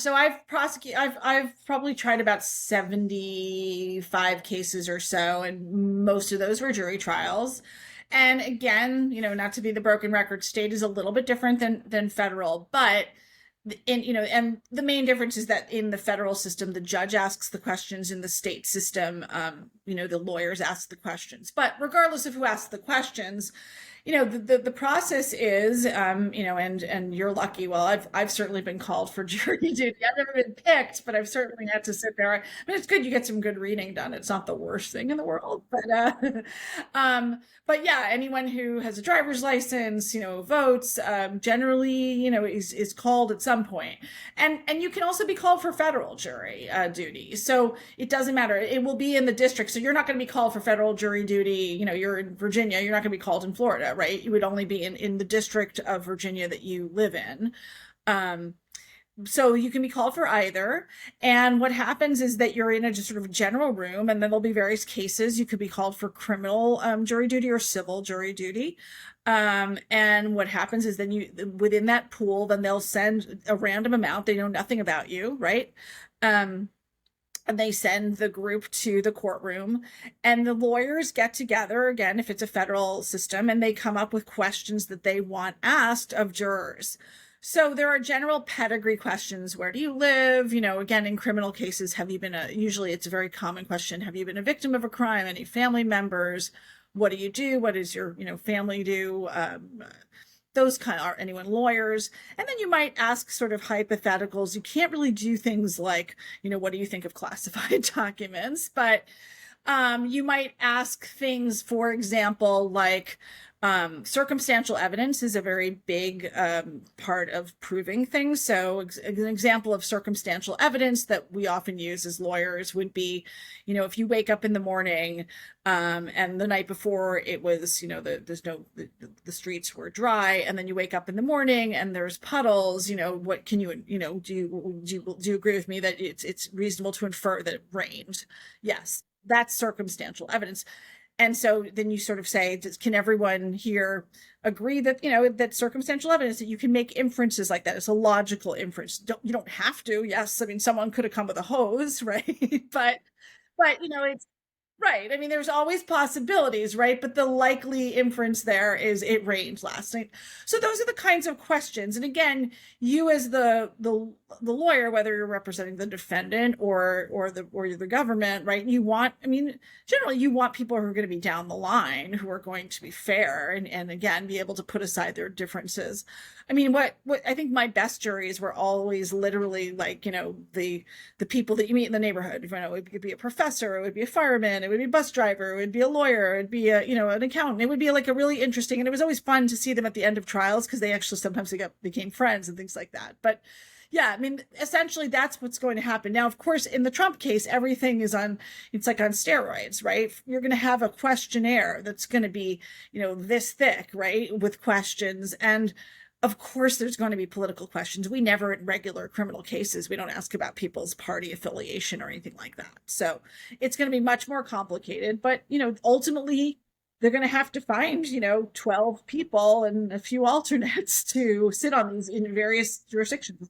So I've probably tried about 75 cases or so, and most of those were jury trials. And again, not to be the broken record, state is a little bit different than federal, but and the main difference is that in the federal system, the judge asks the questions. In the state system, the lawyers ask the questions. But regardless of who asks the questions, the process is, and you're lucky. Well, I've certainly been called for jury duty. I've never been picked, but I've certainly had to sit there. I mean, it's good you get some good reading done. It's not the worst thing in the world, but yeah, anyone who has a driver's license, votes, generally, is called at some point. And you can also be called for federal jury duty. So it doesn't matter. It will be in the district. So you're not going to be called for federal jury duty. You're in Virginia. You're not going to be called in Florida, right? You would only be in the district of Virginia that you live in. So you can be called for either. And what happens is that you're in a just sort of general room, and then there'll be various cases. You could be called for criminal jury duty or civil jury duty. And what happens is then within that pool, then they'll send a random amount. They know nothing about you, right? And they send the group to the courtroom, and the lawyers get together again, if it's a federal system, and they come up with questions that they want asked of jurors. So there are general pedigree questions. Where do you live? Again, in criminal cases, usually it's a very common question. Have you been a victim of a crime? Any family members? What do you do? What does your, family do? Those are anyone lawyers? And then you might ask sort of hypotheticals. You can't really do things like, what do you think of classified documents? But you might ask things, for example, like, circumstantial evidence is a very big part of proving things. So an example of circumstantial evidence that we often use as lawyers would be, if you wake up in the morning and the night before it was, the streets were dry, and then you wake up in the morning and there's puddles, what can you, do you agree with me that it's reasonable to infer that it rained? Yes, that's circumstantial evidence. And so then you sort of say, can everyone here agree that, that circumstantial evidence, that you can make inferences like that? It's a logical inference. You don't have to. Yes. I mean, someone could have come with a hose, right? but, it's right. I mean, there's always possibilities, right? But the likely inference there is it rained last night. So those are the kinds of questions. And again, you as the lawyer, whether you're representing the defendant or the government, right? Generally you want people who are going to be down the line, who are going to be fair and again, be able to put aside their differences. I mean, what I think my best juries were always literally like, the people that you meet in the neighborhood. It could be a professor, it would be a fireman, it would be a bus driver, it would be a lawyer, it'd be an accountant. It would be like a really interesting, and it was always fun to see them at the end of trials because they actually sometimes became friends and things like that. But yeah, I mean, essentially that's what's going to happen. Now, of course, in the Trump case, everything is it's like on steroids, right? You're going to have a questionnaire that's going to be, this thick, right? With questions. And of course, there's going to be political questions. We never, in regular criminal cases, we don't ask about people's party affiliation or anything like that. So it's going to be much more complicated. But, ultimately, they're going to have to find, 12 people and a few alternates to sit on these in various jurisdictions.